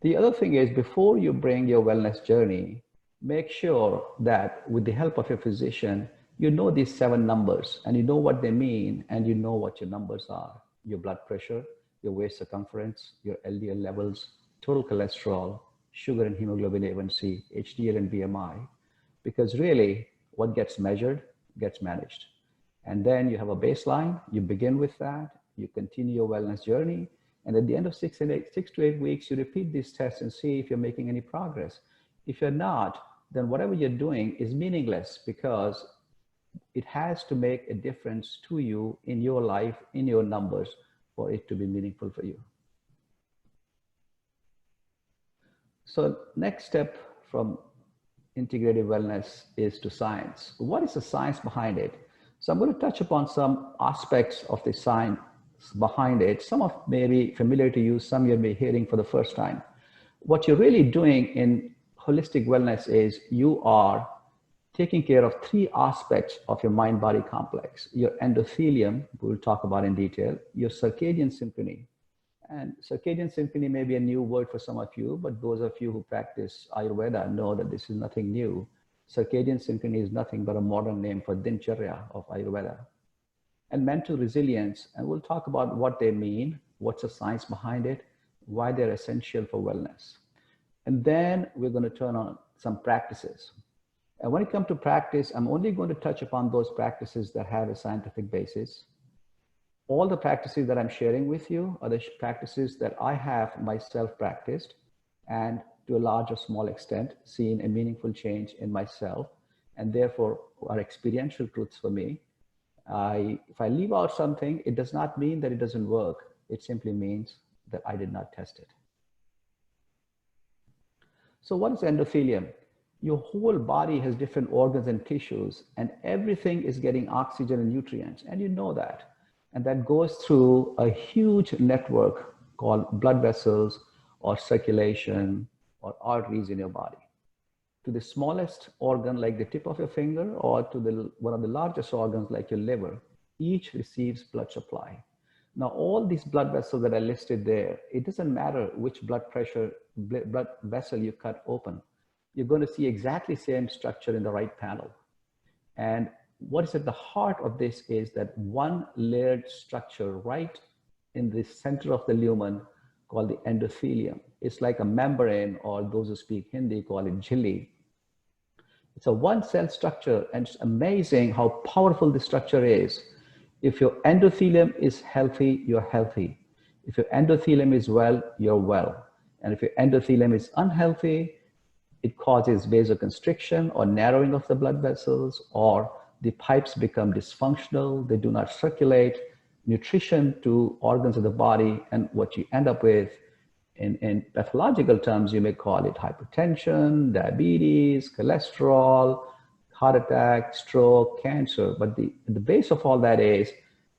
The other thing is, before you bring your wellness journey, make sure that with the help of your physician, you know these 7 numbers and you know what they mean and you know what your numbers are. Your blood pressure, your waist circumference, your LDL levels, total cholesterol, sugar and hemoglobin A1C, HDL and BMI. Because really, what gets measured gets managed. And then you have a baseline, you begin with that, you continue your wellness journey, and at the end of 6 to 8 weeks, you repeat these tests and see if you're making any progress. If you're not, then whatever you're doing is meaningless because it has to make a difference to you in your life, in your numbers, for it to be meaningful for you. So next step from integrative wellness is to science. What is the science behind it? So I'm going to touch upon some aspects of the science behind it. Some of may be familiar to you, some you'll be hearing for the first time. What you're really doing in holistic wellness is you are taking care of 3 aspects of your mind-body complex. Your endothelium, we'll talk about in detail, your circadian symphony. And circadian symphony may be a new word for some of you, but those of you who practice Ayurveda know that this is nothing new. Circadian symphony is nothing but a modern name for Dincharya of Ayurveda. And mental resilience, and we'll talk about what they mean, what's the science behind it, why they're essential for wellness. And then we're going to turn on some practices. And when it comes to practice, I'm only going to touch upon those practices that have a scientific basis. All the practices that I'm sharing with you are the practices that I have myself practiced and to a large or small extent seen a meaningful change in myself and therefore are experiential truths for me. If I leave out something, it does not mean that it doesn't work. It simply means that I did not test it. So what is endothelium? Your whole body has different organs and tissues, and everything is getting oxygen and nutrients, and you know that. And that goes through a huge network called blood vessels or circulation or arteries in your body. To the smallest organ like the tip of your finger or to one of the largest organs like your liver, each receives blood supply. Now, all these blood vessels that are listed there, it doesn't matter which blood vessel you cut open. You're going to see exactly the same structure in the right panel. And what is at the heart of this is that one layered structure right in the center of the lumen called the endothelium. It's like a membrane, or those who speak Hindi call it jhilli. It's a one-cell structure, and it's amazing how powerful this structure is. If your endothelium is healthy, you're healthy. If your endothelium is well, you're well. And if your endothelium is unhealthy, it causes vasoconstriction or narrowing of the blood vessels, or the pipes become dysfunctional, they do not circulate nutrition to organs of the body, and what you end up with in pathological terms, you may call it hypertension, diabetes, cholesterol, heart attack, stroke, cancer. But the base of all that is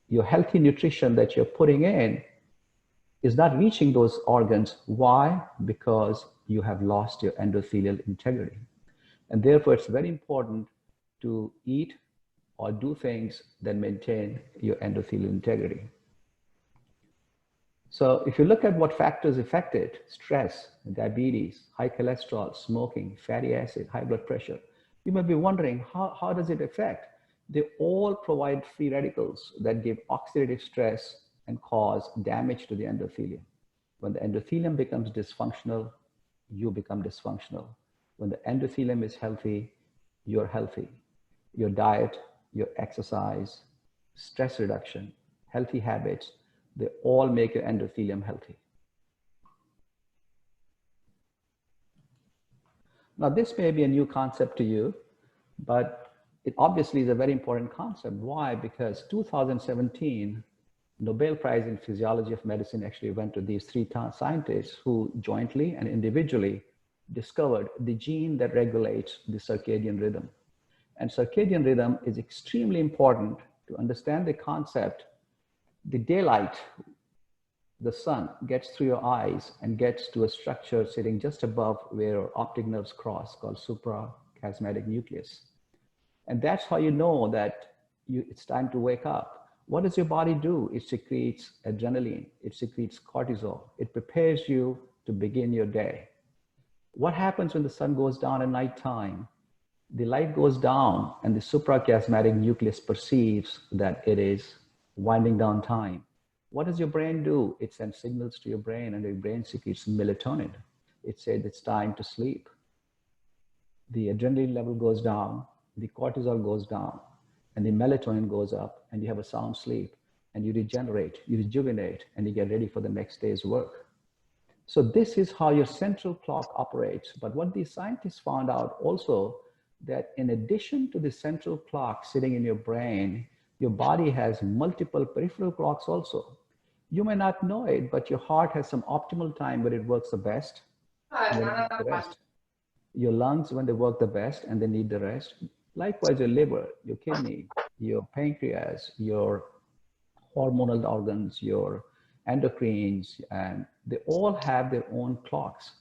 your healthy nutrition that you're putting in is not reaching those organs. Why? Because you have lost your endothelial integrity. And therefore, it's very important to eat or do things that maintain your endothelial integrity. So if you look at what factors affect it, stress, diabetes, high cholesterol, smoking, fatty acid, high blood pressure, you might be wondering, how does it affect? They all provide free radicals that give oxidative stress and cause damage to the endothelium. When the endothelium becomes dysfunctional, you become dysfunctional. When the endothelium is healthy, you're healthy. Your diet, your exercise, stress reduction, healthy habits, they all make your endothelium healthy. Now, this may be a new concept to you, but it obviously is a very important concept. Why? Because 2017, Nobel Prize in Physiology of Medicine actually went to these 3 scientists who jointly and individually discovered the gene that regulates the circadian rhythm. And circadian rhythm is extremely important to understand the concept. The daylight, the sun, gets through your eyes and gets to a structure sitting just above where your optic nerves cross called suprachiasmatic nucleus. And that's how you know that it's time to wake up. What does your body do? It secretes adrenaline, it secretes cortisol, it prepares you to begin your day. What happens when the sun goes down at nighttime? The light goes down and the suprachiasmatic nucleus perceives that it is winding down time. What does your brain do? It sends signals to your brain, and your brain secretes melatonin. It says it's time to sleep. The adrenaline level goes down, the cortisol goes down, and the melatonin goes up, and you have a sound sleep, and you regenerate, you rejuvenate, and you get ready for the next day's work. So this is how your central clock operates. But what these scientists found out also, that in addition to the central clock sitting in your brain, your body has multiple peripheral clocks also. You may not know it, but your heart has some optimal time where it works the best, and then it needs the rest. Your lungs, when they work the best and they need the rest. Likewise, your liver, your kidney, your pancreas, your hormonal organs, your endocrines, and they all have their own clocks.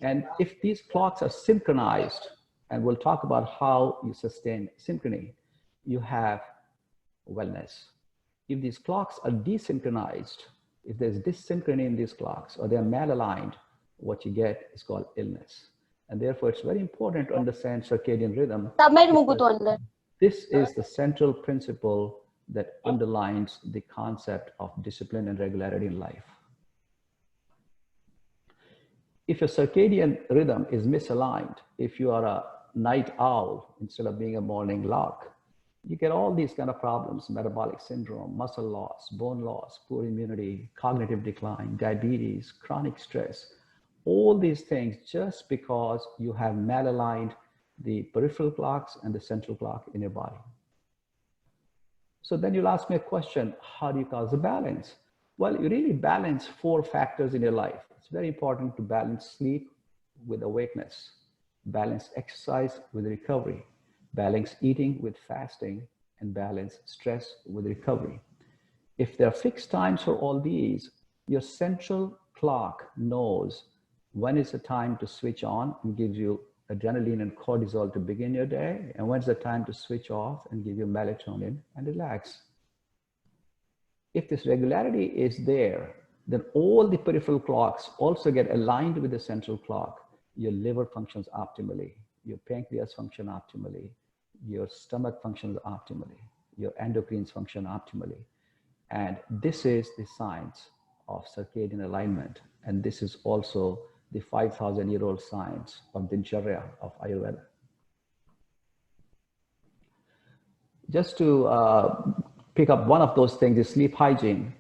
And if these clocks are synchronized, and we'll talk about how you sustain synchrony, you have wellness. If these clocks are desynchronized, if there's dyssynchrony in these clocks, or they're malaligned, what you get is called illness. And therefore, it's very important to understand circadian rhythm. This is the central principle that underlines the concept of discipline and regularity in life. If your circadian rhythm is misaligned, if you are a night owl instead of being a morning lark, you get all these kind of problems: metabolic syndrome, muscle loss, bone loss, poor immunity, cognitive decline, diabetes, chronic stress, all these things just because you have malaligned the peripheral clocks and the central clock in your body. So then you'll ask me a question: how do you cause a balance? Well, you really balance 4 factors in your life. It's very important to balance sleep with awakeness, balance exercise with recovery, balance eating with fasting, and balance stress with recovery. If there are fixed times for all these, your central clock knows when is the time to switch on and gives you adrenaline and cortisol to begin your day, and when's the time to switch off and give you melatonin and relax. If this regularity is there, then all the peripheral clocks also get aligned with the central clock. Your liver functions optimally, your pancreas function optimally, your stomach functions optimally, your endocrines function optimally. And this is the science of circadian alignment. And this is also the 5,000-year-old science of Dincharya of Ayurveda. Just to pick up one of those things is sleep hygiene.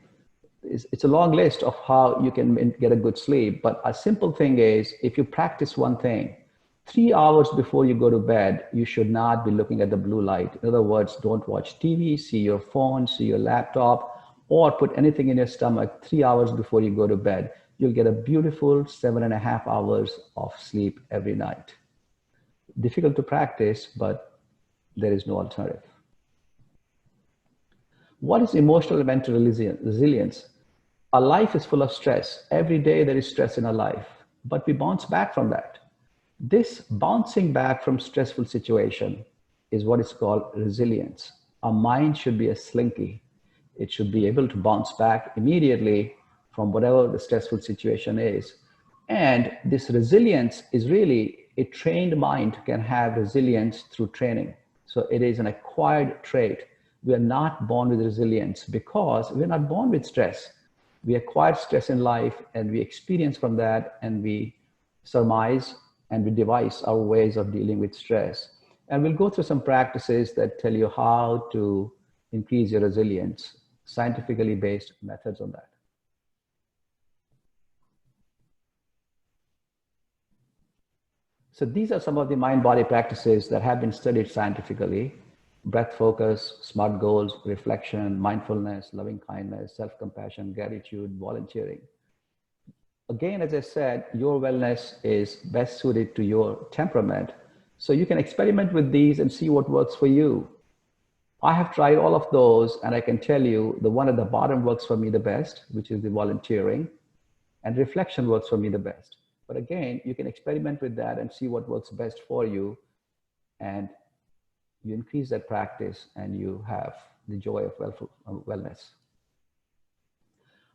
It's a long list of how you can get a good sleep, but a simple thing is, if you practice one thing, 3 hours before you go to bed, you should not be looking at the blue light. In other words, don't watch TV, see your phone, see your laptop, or put anything in your stomach 3 hours before you go to bed. You'll get a beautiful 7.5 hours of sleep every night. Difficult to practice, but there is no alternative. What is emotional and mental resilience? Our life is full of stress. Every day there is stress in our life, but we bounce back from that. This bouncing back from stressful situation is what is called resilience. Our mind should be a slinky. It should be able to bounce back immediately from whatever the stressful situation is. And this resilience is really, a trained mind can have resilience through training. So it is an acquired trait. We are not born with resilience because we're not born with stress. We acquire stress in life and we experience from that, and we surmise and we devise our ways of dealing with stress. And we'll go through some practices that tell you how to increase your resilience, scientifically based methods on that. So these are some of the mind-body practices that have been studied scientifically: breath focus, SMART goals, reflection, mindfulness, loving kindness, self-compassion, gratitude, volunteering. Again, as I said, your wellness is best suited to your temperament. So you can experiment with these and see what works for you. I have tried all of those, and I can tell you the one at the bottom works for me the best, which is the volunteering, and reflection works for me the best. But again, you can experiment with that and see what works best for you, and you increase that practice and you have the joy of wellness.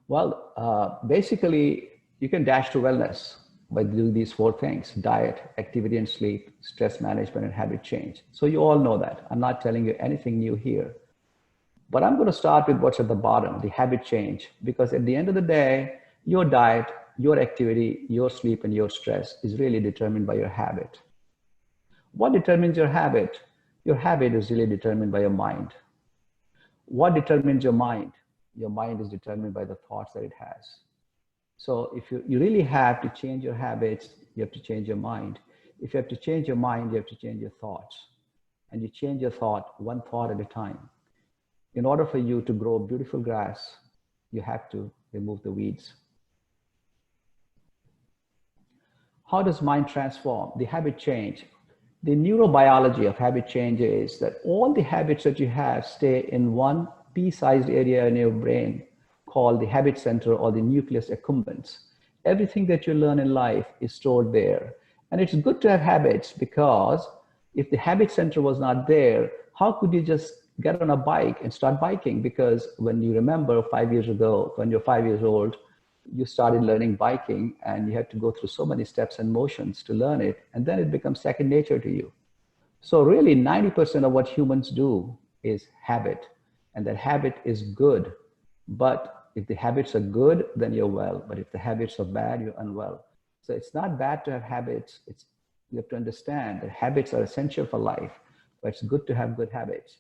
Well, basically, You can dash to wellness by doing these four things: diet, activity and sleep, stress management, and habit change. So you all know that. I'm not telling you anything new here. But I'm going to start with what's at the bottom, the habit change, because at the end of the day, your diet, your activity, your sleep, and your stress is really determined by your habit. What determines your habit? Your habit is really determined by your mind. What determines your mind? Your mind is determined by the thoughts that it has. So if you really have to change your habits, you have to change your mind. If you have to change your mind, you have to change your thoughts. And you change your thought one thought at a time. In order for you to grow beautiful grass, you have to remove the weeds. How does mind transform? The habit change. The neurobiology of habit change is that all the habits that you have stay in one pea-sized area in your brain called the habit center or the nucleus accumbens. Everything that you learn in life is stored there. And it's good to have habits, because if the habit center was not there, how could you just get on a bike and start biking? Because when you remember 5 years ago, when you're 5 years old, you started learning biking and you had to go through so many steps and motions to learn it. And then it becomes second nature to you. So really 90% of what humans do is habit, and that habit is good. But if the habits are good, then you're well. But if the habits are bad, you're unwell. So it's not bad to have habits. You have to understand that habits are essential for life, but it's good to have good habits.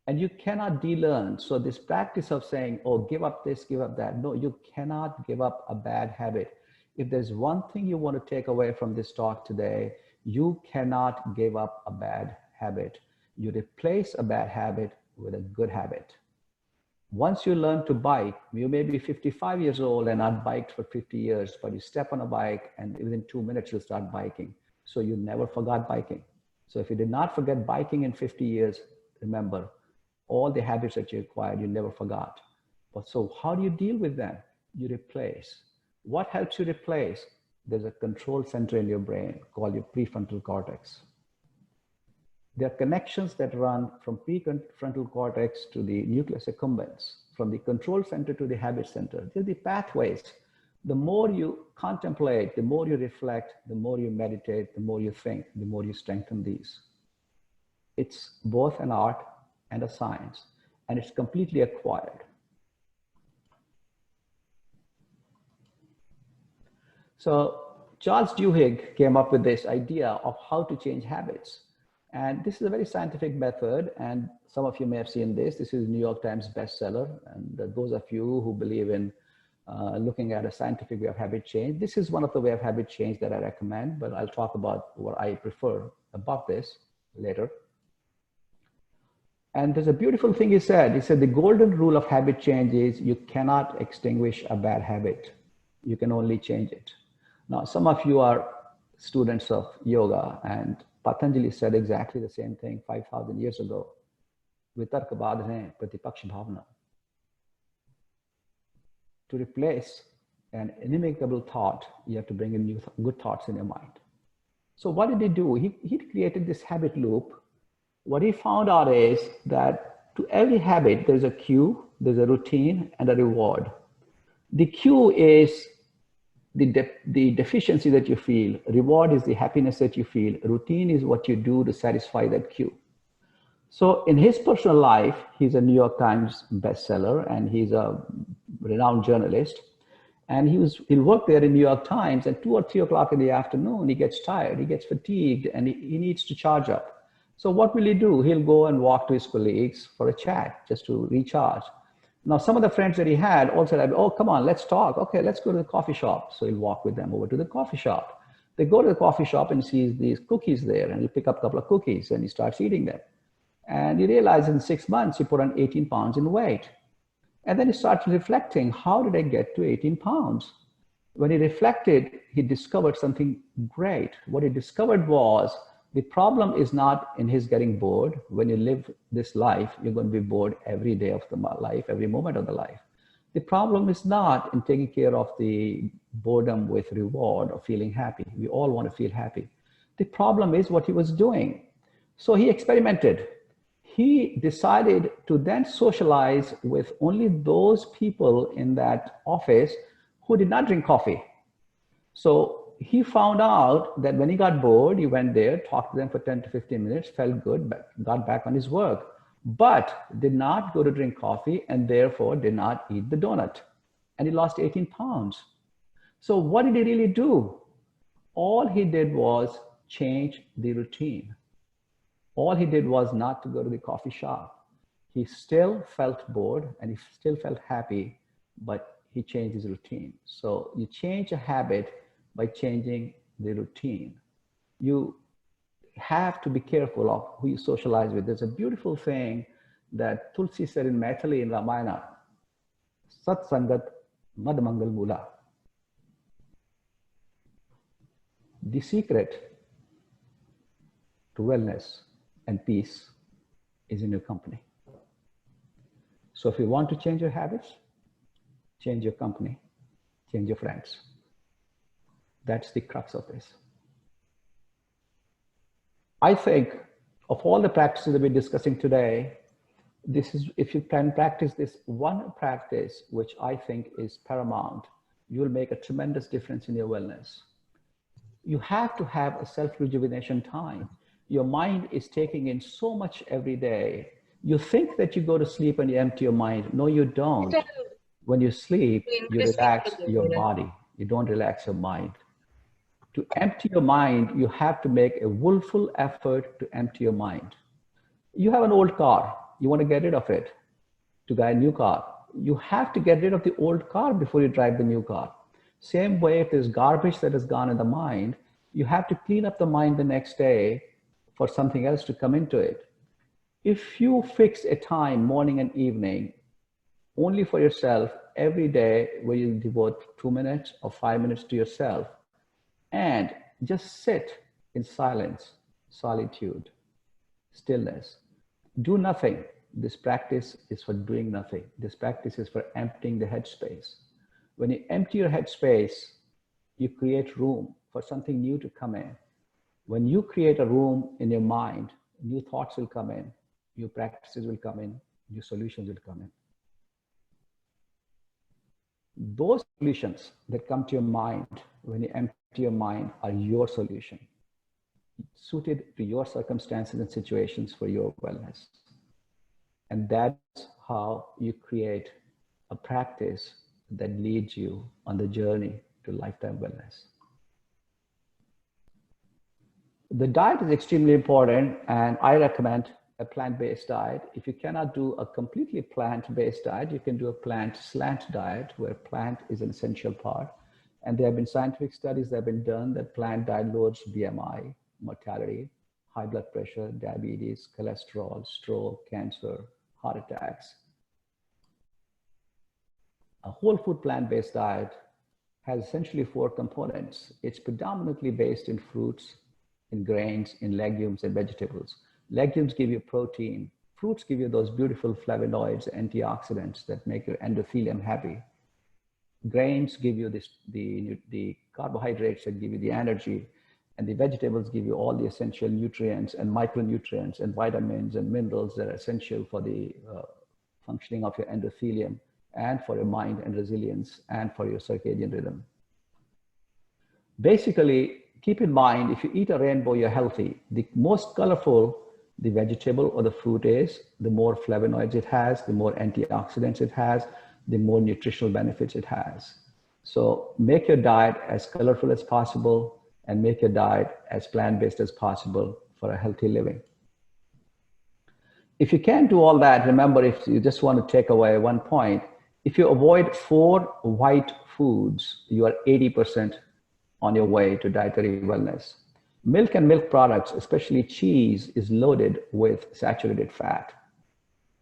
And you cannot de-learn. So this practice of saying, oh, give up this, give up that. No, you cannot give up a bad habit. If there's one thing you want to take away from this talk today, you cannot give up a bad habit. You replace a bad habit with a good habit. Once you learn to bike, you may be 55 years old and not biked for 50 years, but you step on a bike and within 2 minutes you'll start biking. So you never forgot biking. So if you did not forget biking in 50 years, remember, all the habits that you acquired, you never forgot. But so how do you deal with them? You replace. What helps you replace? There's a control center in your brain called your prefrontal cortex. There are connections that run from prefrontal cortex to the nucleus accumbens, from the control center to the habit center. They're the pathways. The more you contemplate, the more you reflect, the more you meditate, the more you think, the more you strengthen these. It's both an art and a science, and it's completely acquired. So Charles Duhigg came up with this idea of how to change habits. And this is a very scientific method, and some of you may have seen this. This is New York Times bestseller, and those of you who believe in looking at a scientific way of habit change, this is one of the way of habit change that I recommend, but I'll talk about what I prefer above this later. And there's a beautiful thing he said. He said, the golden rule of habit change is you cannot extinguish a bad habit. You can only change it. Now, some of you are students of yoga, and Patanjali said exactly the same thing 5,000 years ago. Vitarka badhane pratipaksh bhavana. To replace an inimitable thought, you have to bring in good thoughts in your mind. So what did he do? He created this habit loop. What he found out is that to every habit, there's a cue, there's a routine, and a reward. The cue is the deficiency that you feel. Reward is the happiness that you feel. Routine is what you do to satisfy that cue. So in his personal life, he's a New York Times bestseller, and he's a renowned journalist. And he'll work there in New York Times, and 2 or 3 o'clock in the afternoon, he gets tired, he gets fatigued, and he needs to charge up. So what will he do? He'll go and walk to his colleagues for a chat, just to recharge. Now, some of the friends that he had also said, oh, come on, let's talk. Okay, let's go to the coffee shop. So he'll walk with them over to the coffee shop. They go to the coffee shop and sees these cookies there, and he'll pick up a couple of cookies and he starts eating them. And he realizes in 6 months, he put on 18 pounds in weight. And then he starts reflecting, how did I get to 18 pounds? When he reflected, he discovered something great. What he discovered was, the problem is not in his getting bored. When you live this life, you're going to be bored every day of the life, every moment of the life. The problem is not in taking care of the boredom with reward or feeling happy. We all want to feel happy. The problem is what he was doing. So he experimented. He decided to then socialize with only those people in that office who did not drink coffee. So he found out that when he got bored, he went there, talked to them for 10 to 15 minutes, felt good, got back on his work, but did not go to drink coffee and therefore did not eat the donut. And he lost 18 pounds. So what did he really do? All he did was change the routine. All he did was not to go to the coffee shop. He still felt bored and he still felt happy, but he changed his routine. So you change a habit by changing the routine. You have to be careful of who you socialize with. There's a beautiful thing that Tulsi said in Maithili in Ramayana, Sat Sangat Mad Mangal Mula. The secret to wellness and peace is in your company. So if you want to change your habits, change your company, change your friends. That's the crux of this. I think of all the practices that we're discussing today, this is, if you can practice this one practice, which I think is paramount, you'll make a tremendous difference in your wellness. You have to have a self-rejuvenation time. Your mind is taking in so much every day. You think that you go to sleep and you empty your mind. No, you don't. When you sleep, you relax your body. You don't relax your mind. To empty your mind, you have to make a willful effort to empty your mind. You have an old car. You want to get rid of it to buy a new car. You have to get rid of the old car before you drive the new car. Same way, if there's garbage that has gone in the mind, you have to clean up the mind the next day for something else to come into it. If you fix a time, morning and evening, only for yourself every day, where you devote 2 minutes or 5 minutes to yourself and just sit in silence, solitude, stillness, do nothing. This practice is for doing nothing. This practice is for emptying the headspace. When you empty your headspace, you create room for something new to come in. When you create a room in your mind, new thoughts will come in, new practices will come in, new solutions will come in. Those solutions that come to your mind when you empty your mind are your solution, suited to your circumstances and situations for your wellness. And that's how you create a practice that leads you on the journey to lifetime wellness. The diet is extremely important, and I recommend a plant-based diet. If you cannot do a completely plant-based diet, you can do a plant slant diet where plant is an essential part. And there have been scientific studies that have been done that plant diet lowers BMI, mortality, high blood pressure, diabetes, cholesterol, stroke, cancer, heart attacks. A whole food plant-based diet has essentially 4 components. It's predominantly based in fruits, in grains, in legumes and vegetables. Legumes give you protein. Fruits give you those beautiful flavonoids, antioxidants that make your endothelium happy. Grains give you the carbohydrates that give you the energy, and the vegetables give you all the essential nutrients and micronutrients and vitamins and minerals that are essential for the functioning of your endothelium and for your mind and resilience and for your circadian rhythm. Basically, keep in mind, if you eat a rainbow, you're healthy. The most colorful the vegetable or the fruit is, the more flavonoids it has, the more antioxidants it has, the more nutritional benefits it has. So make your diet as colorful as possible and make your diet as plant-based as possible for a healthy living. If you can't do all that, remember, if you just want to take away one point, if you avoid 4 white foods, you are 80% on your way to dietary wellness. Milk and milk products, especially cheese, is loaded with saturated fat.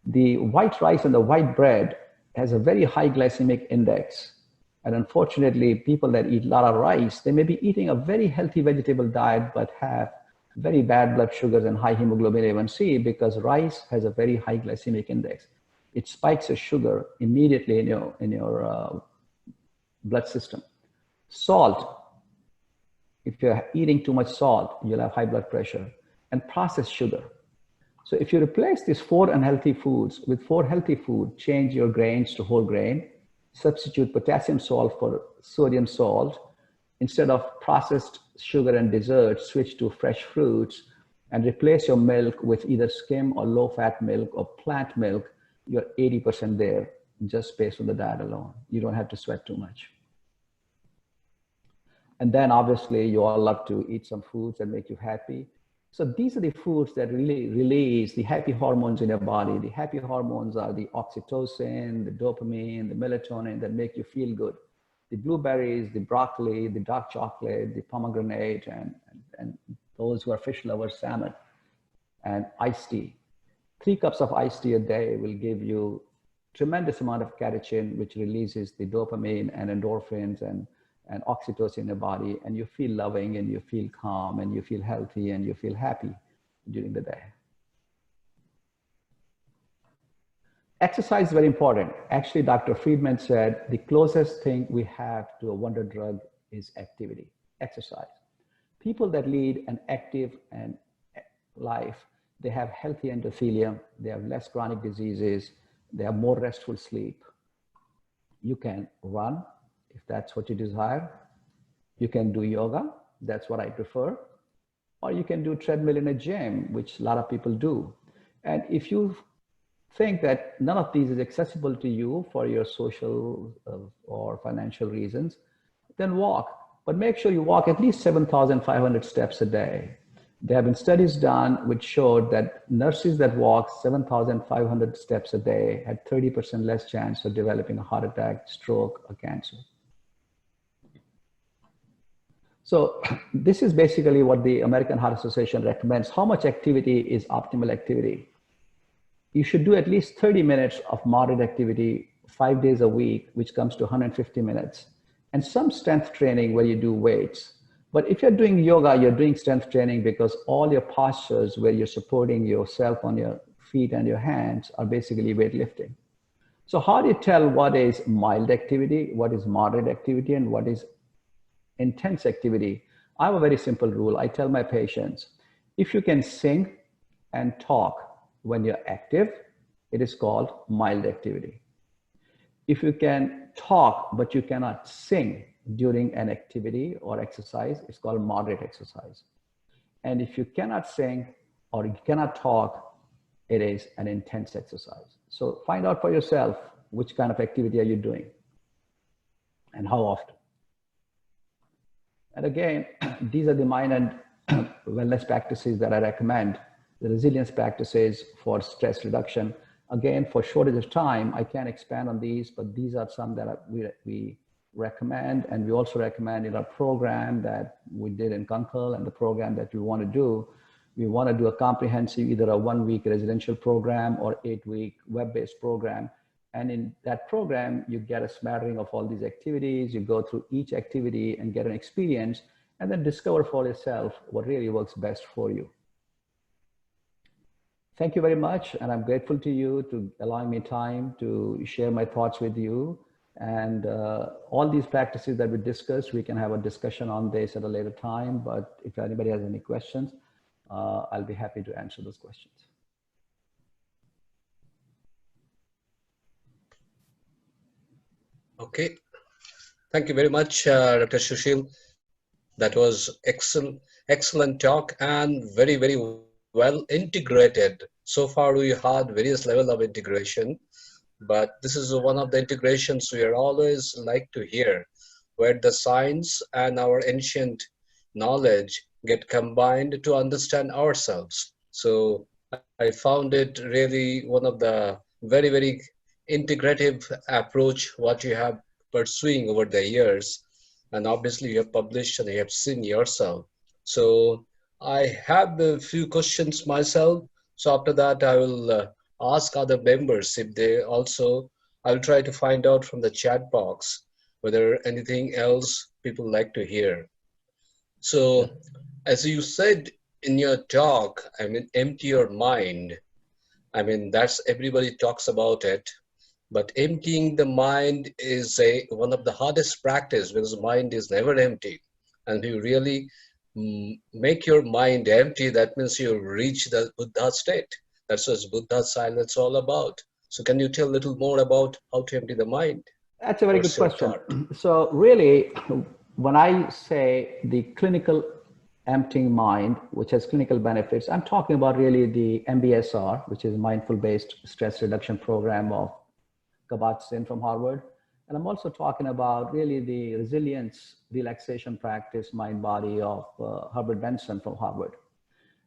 The white rice and the white bread has a very high glycemic index. And unfortunately, people that eat a lot of rice, they may be eating a very healthy vegetable diet, but have very bad blood sugars and high hemoglobin A1C because rice has a very high glycemic index. It spikes your sugar immediately in your blood system. Salt. If you're eating too much salt, you'll have high blood pressure. And processed sugar. So if you replace these 4 unhealthy foods with 4 healthy food, change your grains to whole grain, substitute potassium salt for sodium salt, Instead of processed sugar and desserts, switch to fresh fruits and replace your milk with either skim or low-fat milk or plant milk. You're 80% there just based on the diet alone. You don't have to sweat too much. And then obviously you all love to eat some foods that make you happy. So these are the foods that really release the happy hormones in your body. The happy hormones are the oxytocin, the dopamine, the melatonin that make you feel good. The blueberries, the broccoli, the dark chocolate, the pomegranate, and those who are fish lovers, salmon, and iced tea. 3 cups of iced tea a day will give you tremendous amount of catechin, which releases the dopamine and endorphins and oxytocin in your body, and you feel loving and you feel calm and you feel healthy and you feel happy during the day. Exercise is very important. Actually, Dr. Friedman said the closest thing we have to a wonder drug is activity, exercise. People that lead an active and life, they have healthy endothelium, they have less chronic diseases, they have more restful sleep. You can run if that's what you desire. You can do yoga, that's what I prefer. Or you can do treadmill in a gym, which a lot of people do. And if you think that none of these is accessible to you for your social or financial reasons, then walk. But make sure you walk at least 7,500 steps a day. There have been studies done which showed that nurses that walk 7,500 steps a day had 30% less chance of developing a heart attack, stroke, or cancer. So this is basically what the American Heart Association recommends. How much activity is optimal activity? You should do at least 30 minutes of moderate activity 5 days a week, which comes to 150 minutes, and some strength training where you do weights. But if you're doing yoga, you're doing strength training because all your postures where you're supporting yourself on your feet and your hands are basically weightlifting. So how do you tell what is mild activity, what is moderate activity, and what is intense activity? I have a very simple rule. I tell my patients, if you can sing and talk when you're active, it is called mild activity. If you can talk, but you cannot sing during an activity or exercise, it's called moderate exercise. And if you cannot sing or you cannot talk, it is an intense exercise. So find out for yourself, which kind of activity are you doing and how often. And again, these are the mind and wellness practices that I recommend. The resilience practices for stress reduction. Again, for shortage of time, I can't expand on these, but these are some that we recommend. And we also recommend in our program that we did in Kunkel and the program that we want to do. We want to do a comprehensive, either a 1-week residential program or 8-week web-based program. And in that program, you get a smattering of all these activities. You go through each activity and get an experience and then discover for yourself what really works best for you. Thank you very much. And I'm grateful to you to allowing me time to share my thoughts with you. And all these practices that we discussed, we can have a discussion on this at a later time. But if anybody has any questions, I'll be happy to answer those questions. Okay. Thank you very much, Dr. Susheel. That was excellent talk and very, very well integrated. So far, we had various levels of integration, but this is one of the integrations we are always like to hear, where the science and our ancient knowledge get combined to understand ourselves. So I found it really one of the very, very integrative approach what you have pursuing over the years. And obviously you have published and you have seen yourself. So I have a few questions myself. So after that, I will ask other members if they also, I'll try to find out from the chat box whether anything else people like to hear. So as you said in your talk, I mean, empty your mind. I mean, that's everybody talks about it. But emptying the mind is one of the hardest practice because the mind is never empty. And if you really make your mind empty, that means you reach the Buddha state. That's what Buddha silence all about. So can you tell a little more about how to empty the mind? That's a very good question. So really, when I say the clinical emptying mind, which has clinical benefits, I'm talking about really the MBSR, which is mindful based stress reduction program of Kabat-Zinn from Harvard. And I'm also talking about really the resilience relaxation practice mind body of Herbert Benson from Harvard.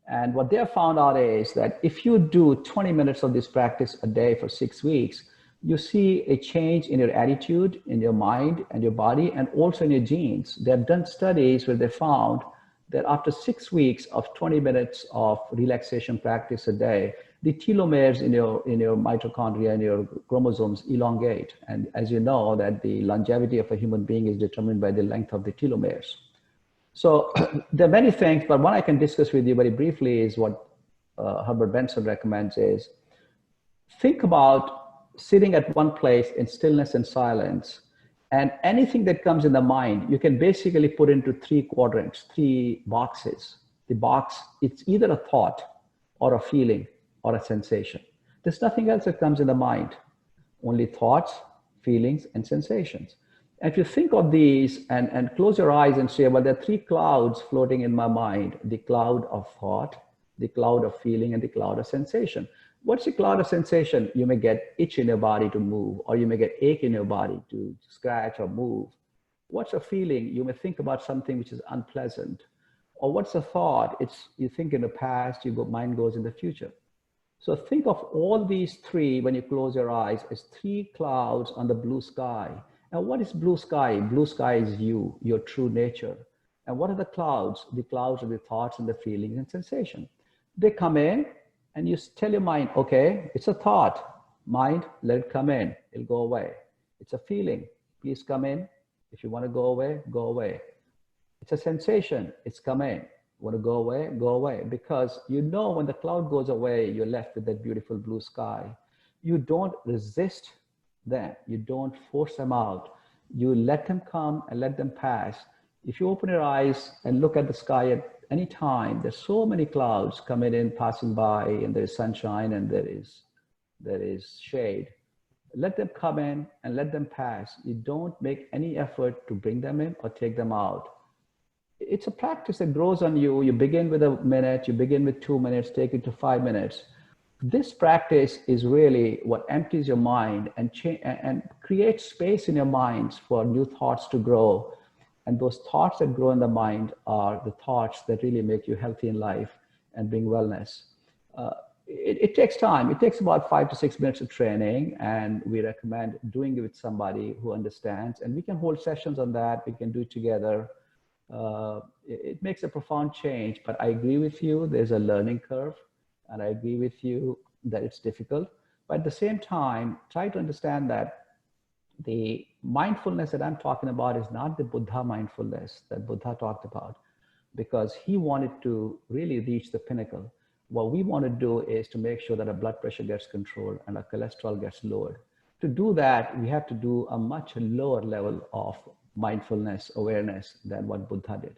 And what they have found out is that if you do 20 minutes of this practice a day for 6 weeks, you see a change in your attitude, in your mind and your body, and also in your genes. They have done studies where they found that after 6 weeks of 20 minutes of relaxation practice a day, the telomeres in your mitochondria and your chromosomes elongate. And as you know, that the longevity of a human being is determined by the length of the telomeres. So there are many things, but one I can discuss with you very briefly is what Herbert Benson recommends is think about sitting at one place in stillness and silence, and anything that comes in the mind, you can basically put into three quadrants, three boxes. The box, it's either a thought or a feeling or a sensation. There's nothing else that comes in the mind, only thoughts, feelings, and sensations. And if you think of these and close your eyes and say, well, there are three clouds floating in my mind, the cloud of thought, the cloud of feeling, and the cloud of sensation. What's the cloud of sensation? You may get itch in your body to move, or you may get ache in your body to scratch or move. What's a feeling? You may think about something which is unpleasant. Or what's a thought? It's you think in the past, mind goes in the future. So think of all these three when you close your eyes as three clouds on the blue sky. Now, what is blue sky? Blue sky is you, your true nature. And what are the clouds? The clouds are the thoughts and the feelings and sensation. They come in and you tell your mind, okay, it's a thought. Mind, let it come in, it'll go away. It's a feeling, please come in. If you want to go away, go away. It's a sensation, it's come in. Want to go away, go away. Because you know when the cloud goes away, you're left with that beautiful blue sky. You don't resist them. You don't force them out. You let them come and let them pass. If you open your eyes and look at the sky at any time, there's so many clouds coming in, passing by, and there's sunshine and there is shade. Let them come in and let them pass. You don't make any effort to bring them in or take them out. It's a practice that grows on you. You begin with a minute, you begin with 2 minutes, take it to 5 minutes. This practice is really what empties your mind and creates space in your minds for new thoughts to grow. And those thoughts that grow in the mind are the thoughts that really make you healthy in life and bring wellness. It takes time. It takes about 5 to 6 minutes of training, and we recommend doing it with somebody who understands. And we can hold sessions on that. We can do it together. It makes a profound change, but I agree with you, there's a learning curve, and I agree with you that it's difficult. But at the same time, try to understand that the mindfulness that I'm talking about is not the Buddha mindfulness that Buddha talked about, because he wanted to really reach the pinnacle. What we want to do is to make sure that our blood pressure gets controlled and our cholesterol gets lowered. To do that, we have to do a much lower level of mindfulness awareness than what Buddha did.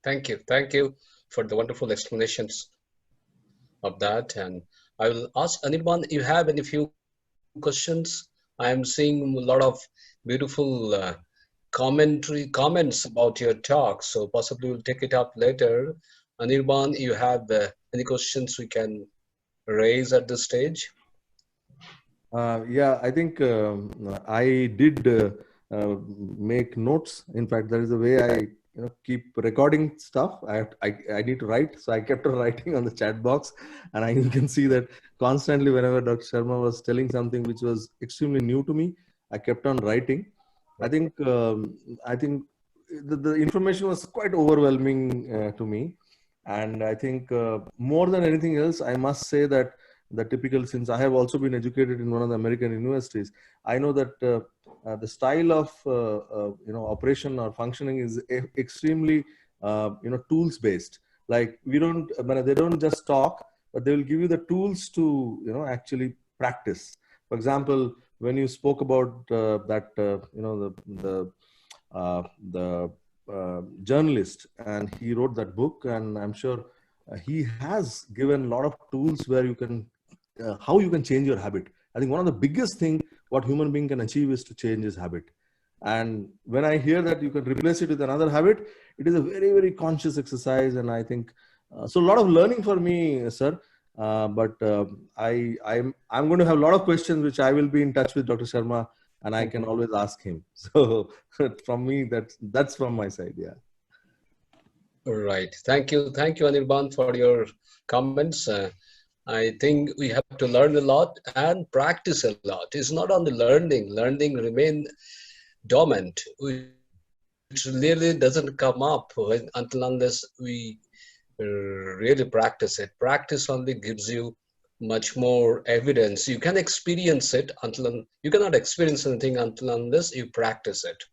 Thank you. Thank you for the wonderful explanations of that. And I will ask Anirban, you have any few questions? I am seeing a lot of beautiful comments about your talk. So possibly we'll take it up later. Anirban, you have any questions we can raise at this stage? Yeah, I think I did make notes. In fact, that is the way I keep recording stuff. I need to write, so I kept on writing on the chat box, and you can see that constantly whenever Dr. Sharma was telling something which was extremely new to me, I kept on writing. I think the information was quite overwhelming to me, and I think more than anything else, I must say that the typical, since I have also been educated in one of the American universities, I know that the style of operation or functioning is extremely tools based. Like they don't just talk, but they will give you the tools to actually practice. For example, when you spoke about the journalist, and he wrote that book, and I'm sure he has given a lot of tools where you can how you can change your habit. I think one of the biggest thing what human being can achieve is to change his habit. And when I hear that you can replace it with another habit, it is a very, very conscious exercise. And I think, so a lot of learning for me, sir. I'm going to have a lot of questions, which I will be in touch with Dr. Sharma, and I can always ask him. So from me, that's from my side. Yeah. Right. Thank you, Anirban, for your comments. I think we have to learn a lot and practice a lot. It's not only learning. Learning remain dormant, which really doesn't come up until unless we really practice it. Practice only gives you much more evidence. You can experience it you cannot experience anything until unless you practice it.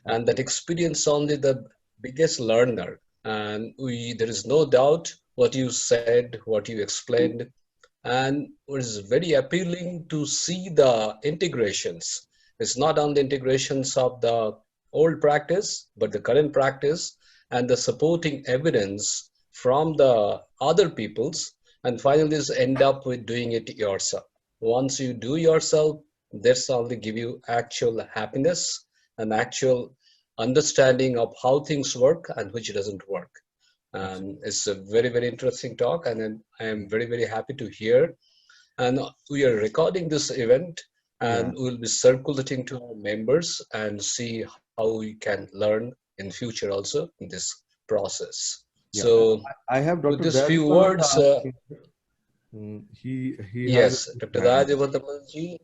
And that experience only the biggest learner. And there is no doubt what you said, what you explained, and it was very appealing to see the integrations. It's not only integrations of the old practice, but the current practice and the supporting evidence from the other peoples, and finally just end up with doing it yourself. Once you do yourself, this only give you actual happiness and actual understanding of how things work and which doesn't work. And it's a very, very interesting talk, and I am very, very happy to hear. And we are recording this event, and Yeah. we'll be circulating to our members and see how we can learn in future also in this process. Yeah. So, I have with Dr. these few Dayavalda words, asking. He has yes, his Dr. hand. Dayavadamanji,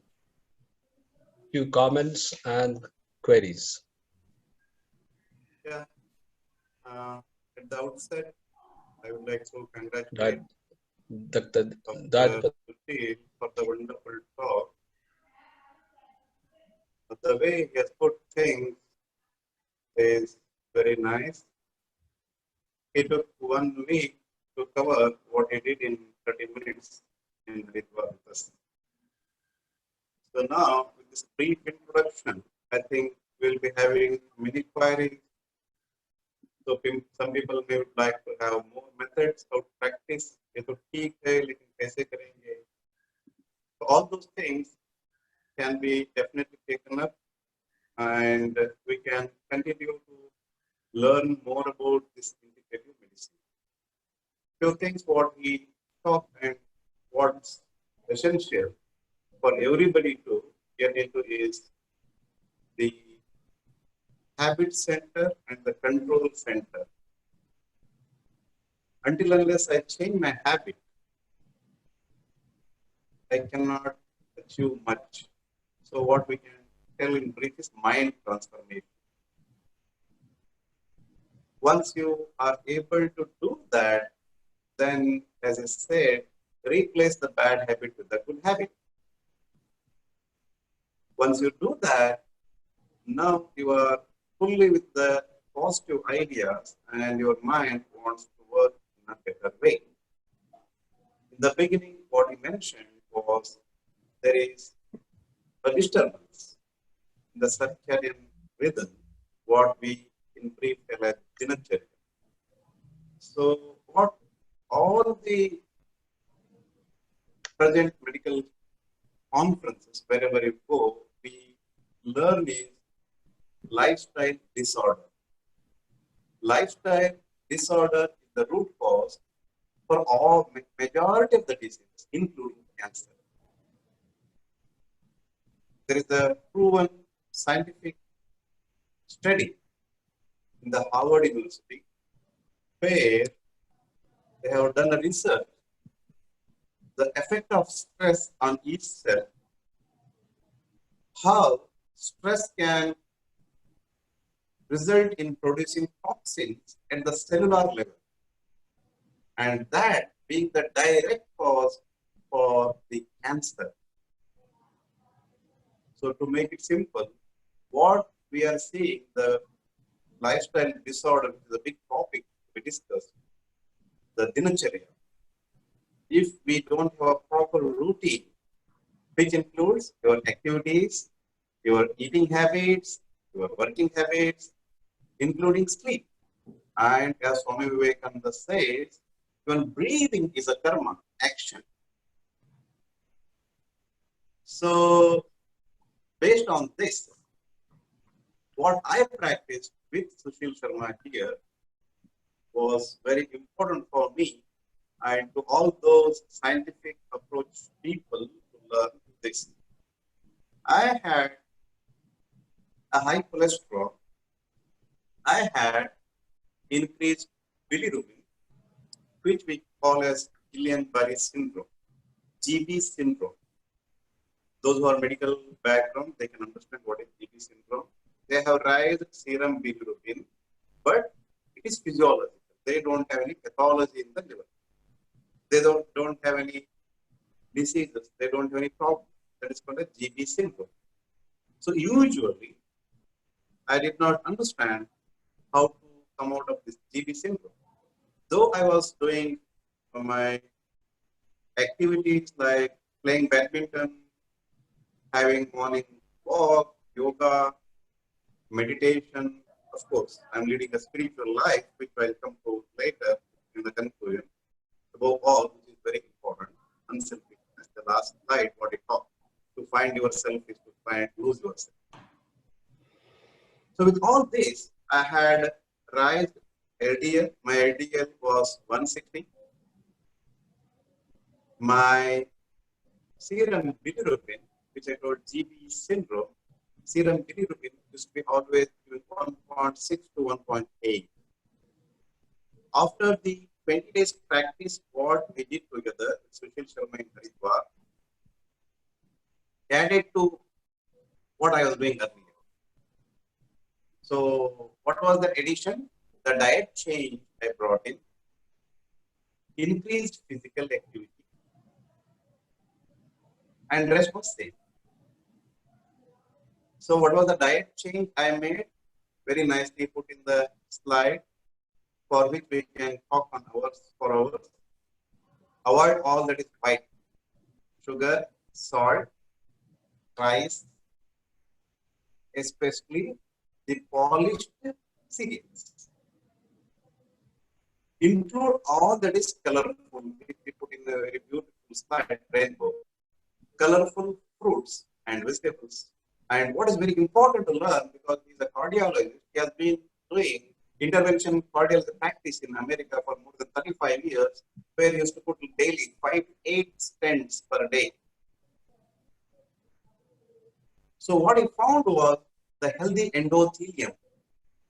few comments and queries. Yeah. At the outset, I would like to That, congratulate Dr. Dr. Susheel for the wonderful talk. The way he has put things is very nice. It took 1 week to cover what he did in 30 minutes in Haridwar with us. So now, with this brief introduction, I think we'll be having many queries. So some people may would like to have more methods of practice. ये तो ठीक है, लेकिन कैसे करेंगे? So all those things can be definitely taken up, and we can continue to learn more about this integrative medicine. Few things what he talked and what's essential for everybody to get into is the habit center and the control center. Until unless I change my habit, I cannot achieve much. So what we can tell in brief is mind transformation. Once you are able to do that, then, as I said, replace the bad habit with the good habit. Once you do that, now you are fully with the positive ideas and your mind wants to work in a better way. In the beginning, what he mentioned was there is a disturbance in the circadian rhythm, what we in brief tell as dinacharya. So what all the present medical conferences, wherever you go, we learn is lifestyle disorder. Lifestyle disorder is the root cause for all majority of the diseases, including cancer. There is a proven scientific study in the Harvard University where they have done a research, the effect of stress on each cell, how stress can result in producing toxins at the cellular level, and that being the direct cause for the cancer. So to make it simple, what we are seeing, the lifestyle disorder, which is a big topic we discussed, the dinacharya. If we don't have a proper routine, which includes your activities, your eating habits, your working habits, including sleep. And as Swami Vivekananda says, even breathing is a karma, action. So, based on this, what I practiced with Susheel Sharma here was very important for me and to all those scientific approach people to learn this. I had a high cholesterol. I had increased bilirubin, which we call as Guillain-Barré syndrome, GB syndrome. Those who are medical background, they can understand what is GB syndrome. They have raised serum bilirubin, but it is physiological. They don't have any pathology in the liver. They don't have any diseases. They don't have any problem. That is called a GB syndrome. So usually, I did not understand how to come out of this GB syndrome. Though I was doing my activities like playing badminton, having morning walk, yoga, meditation, of course, I'm leading a spiritual life, which I'll come to later in the conclusion. Above all, which is very important, unselfishness. The last slide, what it talked. To find yourself is to lose yourself. So with all this, I had raised LDL. My LDL was 160. My serum bilirubin, which I call GB syndrome, serum bilirubin used to be always between 1.6 to 1.8. After the 20 days practice, what we did together, Susheel Sharma in Haridwar, added to what I was doing earlier. So what was the addition? The diet change I brought in, increased physical activity, and rest was same. So what was the diet change I made? Very nicely put in the slide, for which we can talk on hours for hours. Avoid all that is white, sugar, salt, rice, especially the polished cereals. Include all that is colorful, which we put in the very beautiful slide, rainbow. Colorful fruits and vegetables. And what is very important to learn, because he is a cardiologist, he has been doing intervention cardiology practice in America for more than 35 years, where he used to put daily 5 to 8 stents per day. So what he found was the healthy endothelium,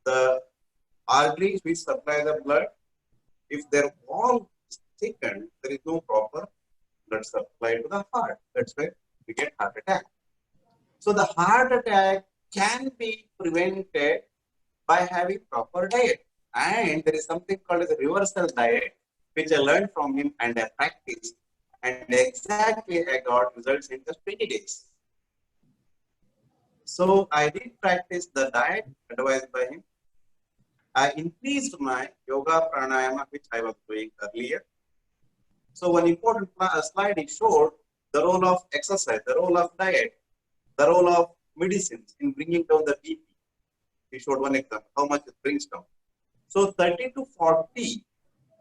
the arteries which supply the blood. If their wall is thickened, there is no proper blood supply to the heart. That's why we get heart attack. So the heart attack can be prevented by having proper diet. And there is something called as a reversal diet, which I learned from him and I practiced. And exactly I got results in just 20 days. So I did practice the diet advised by him. I increased my yoga pranayama, which I was doing earlier. So one important slide he showed the role of exercise, the role of diet, the role of medicines in bringing down the BP. He showed one example, how much it brings down. So 30 to 40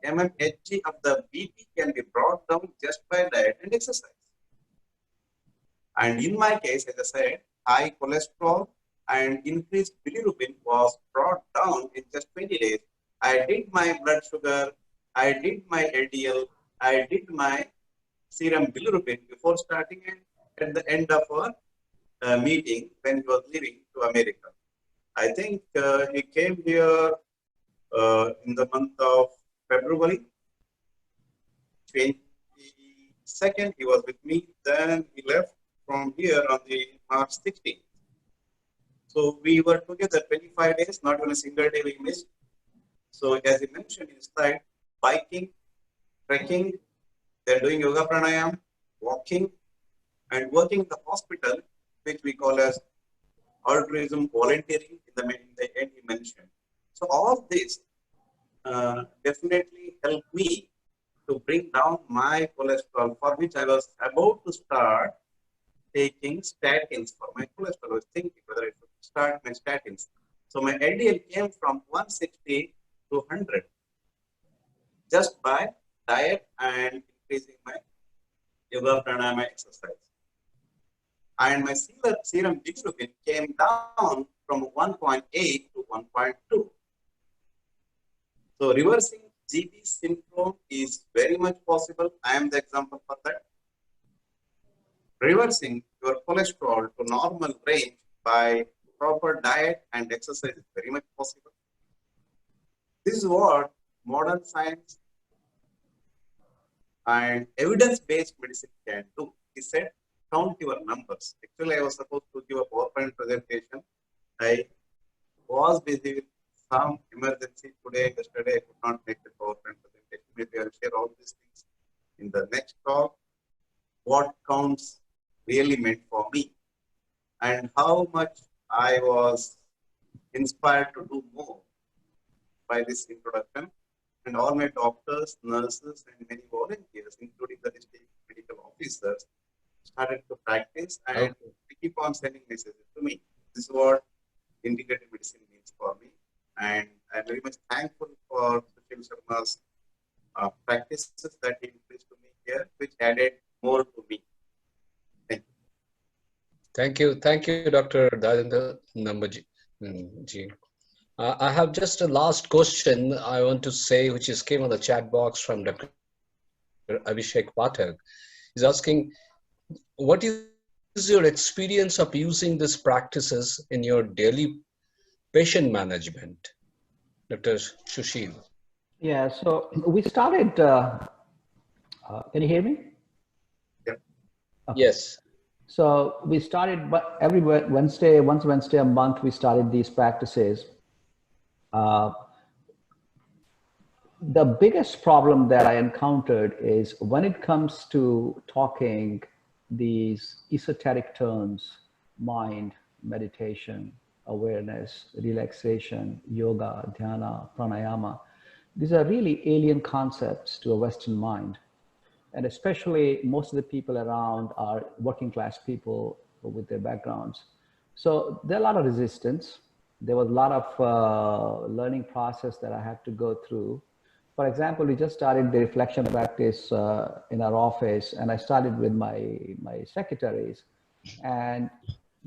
mmHg of the BP can be brought down just by diet and exercise. And in my case, as I said, high cholesterol and increased bilirubin was brought down in just 20 days. I did my blood sugar, I did my LDL, I did my serum bilirubin before starting and at the end of our meeting when he was leaving to America. I think he came here in the month of February 22nd. He was with me. Then he left from here on the March 16th. So we were together 25 days, not even a single day we missed. So as he mentioned in his slide, biking, trekking, they're doing yoga pranayam, walking, and working in the hospital, which we call as altruism volunteering in the end he mentioned. So all this definitely helped me to bring down my cholesterol, for which I was about to start taking statins for my cholesterol. I was thinking whether I should start my statins. So my LDL came from 160 to 100 just by diet and increasing my yoga pranayama exercise. and my serum bilirubin came down from 1.8 to 1.2. So reversing GB syndrome is very much possible. I am the example for that. Reversing your cholesterol to normal range by proper diet and exercise is very much possible. This is what modern science and evidence-based medicine can do. He said, count your numbers. Actually, I was supposed to give a PowerPoint presentation. I was busy with some emergency today, yesterday. I could not make the PowerPoint presentation. Maybe I'll share all these things in the next talk. What counts really meant for me and how much I was inspired to do more by this introduction. And all my doctors, nurses, and many volunteers, including the district medical officers, started to practice and keep on sending messages to me. This is what integrated medicine means for me. And I'm very much thankful for Susheel Sharma's practices that he introduced to me here, which added more to me. Thank you. Thank you, Dr. Dadendra Nambaji. I have just a last question I want to say, which is came on the chat box from Dr. Abhishek Pathak. He's asking, what is your experience of using these practices in your daily patient management? Dr. Susheel. Yeah, so we started, can you hear me? Yeah. Okay. Yes. So we started, but every Wednesday, once Wednesday a month, we started these practices. The biggest problem that I encountered is when it comes to talking these esoteric terms, mind, meditation, awareness, relaxation, yoga, dhyana, pranayama. These are really alien concepts to a Western mind. And especially most of the people around are working class people with their backgrounds. So there are a lot of resistance. There was a lot of learning process that I had to go through. For example, we just started the reflection practice in our office, and I started with my secretaries, and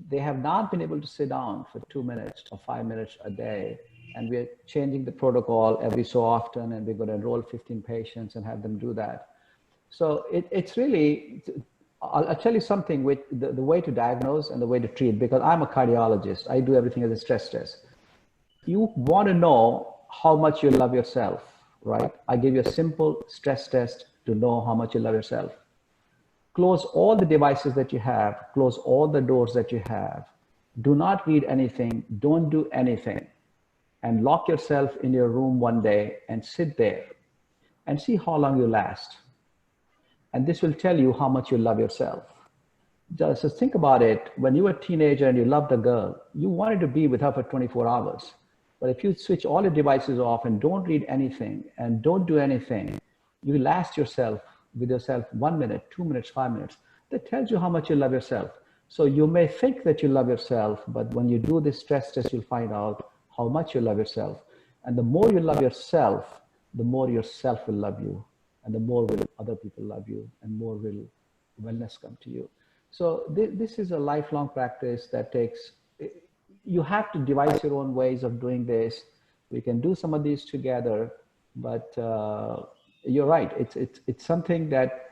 they have not been able to sit down for 2 minutes or 5 minutes a day. And we're changing the protocol every so often, and we're going to enroll 15 patients and have them do that. So it's really, I'll tell you something with the way to diagnose and the way to treat, because I'm a cardiologist. I do everything as a stress test. You want to know how much you love yourself, right? I give you a simple stress test to know how much you love yourself. Close all the devices that you have, close all the doors that you have. Do not read anything, don't do anything, and lock yourself in your room one day and sit there and see how long you last. And this will tell you how much you love yourself. Just think about it. When you were a teenager and you loved a girl, you wanted to be with her for 24 hours. But if you switch all your devices off and don't read anything and don't do anything, you last yourself with yourself 1 minute, 2 minutes, 5 minutes. That tells you how much you love yourself. So you may think that you love yourself, but when you do this stress test, you'll find out how much you love yourself. And the more you love yourself, the more yourself will love you. And the more will other people love you, and more will wellness come to you. So this is a lifelong practice that takes, you have to devise your own ways of doing this. We can do some of these together, but you're right. It's something that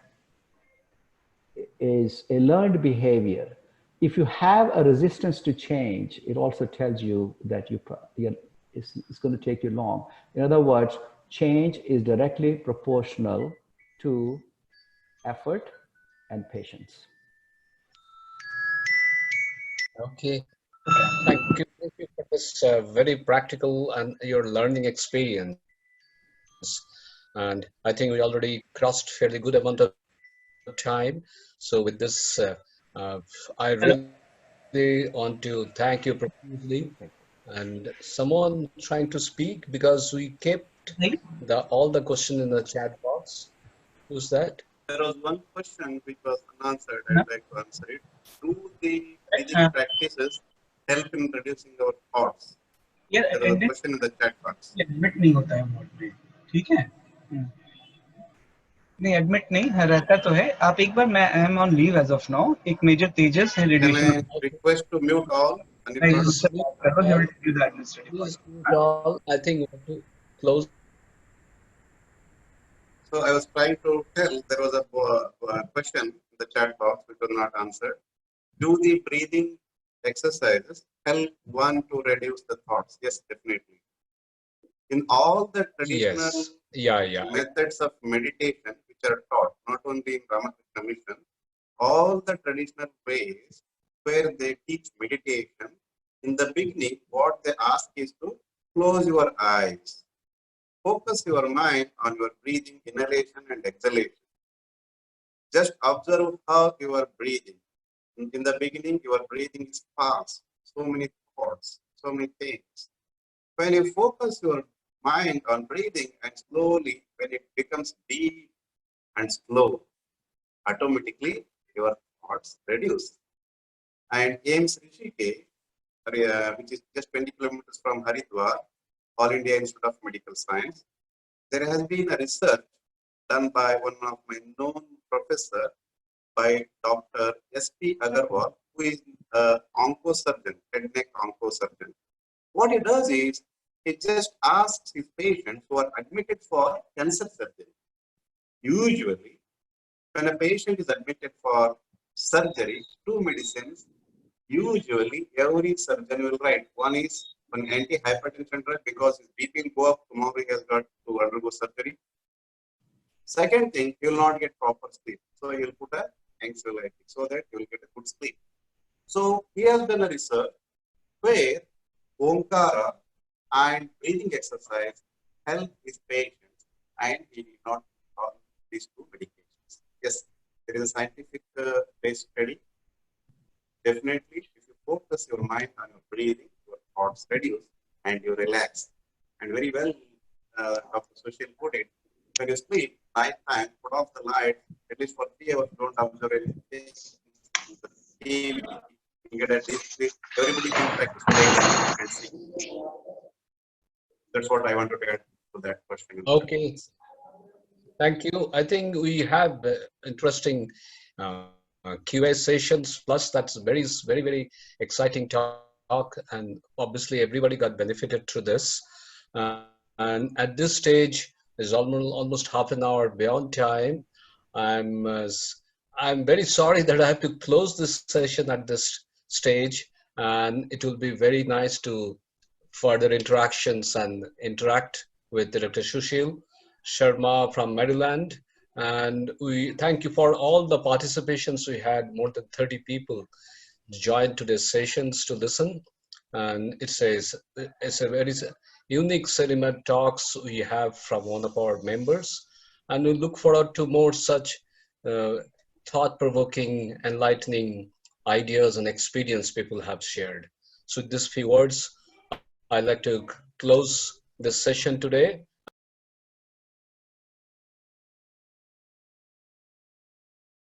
is a learned behavior. If you have a resistance to change, it also tells you that it's going to take you long. In other words, change is directly proportional to effort and patience. Okay. Thank you for this very practical and your learning experience. And I think we already crossed fairly good amount of time. So with this, I really want to thank you profusely. And someone trying to speak, because we kept all the questions in the chat box. Who's that? There was one question which was unanswered. I'd like to answer it. Do the breathing practices help in reducing our thoughts? There was a question in the chat box. नहीं admit नहीं है, रहता तो है. आप एक बार, मैं I am on leave as of now. एक मेजर तेजस है Can radiation. I request to mute all? मैं Anirban? उससे बात कर रहा हूँ. He will tell you the administrative Please part. mute all. I think we have to close. So I was trying to tell, there was a question in the chat box which was not answered. Do the breathing exercises help one to reduce the thoughts? Yes, definitely. In all the traditional Yes. Yeah. methods of meditation which are taught, not only in Ramakrishna Mission, all the traditional ways where they teach meditation, in the beginning, what they ask is to close your eyes. Focus your mind on your breathing, inhalation and exhalation. Just observe how you are breathing. In the beginning, your breathing is fast, so many thoughts, so many things. When you focus your mind on breathing and slowly, when it becomes deep and slow, automatically your thoughts reduce. And AIMS Rishikesh, which is just 20 kilometers from Haridwar, All India Institute of Medical Science, there has been a research done by one of my known professor, by Dr. S.P. Agarwal, who is an oncosurgeon, head neck oncosurgeon. What he does is, he just asks his patients who are admitted for cancer surgery. Usually, when a patient is admitted for surgery, two medicines, usually every surgeon will write. One is an anti-hypertension drug because his BP will go up, tomorrow he has got to undergo surgery. Second thing, he will not get proper sleep. So he will put an anxiolytic so that he will get a good sleep. So he has done a research where Omkara and breathing exercise help his patients, and he did not call these two medications. Yes, there is a scientific based study. Definitely, if you focus your mind on your breathing, your thoughts reduce and you relax. And very well, Dr. Susheel put it, when you sleep, night time, put off the light, at least for 3 hours, don't observe anything. TV, you get a deep sleep. Everybody can practice today and see. That's what I wanted to add to that question. Okay. Thank you. I think we have interesting QA sessions. Plus, that's very exciting talk, and obviously everybody got benefited through this. And at this stage, is almost half an hour beyond time. I'm very sorry that I have to close this session at this stage, and it will be very nice to further interactions and interact with Dr. Susheel Sharma from Maryland. And we thank you for all the participations. We had more than 30 people join today's sessions to listen. And it's a very unique Cerimed talks we have from one of our members. And we look forward to more such thought-provoking, enlightening ideas and experience people have shared. So with these few words, I'd like to close this session today.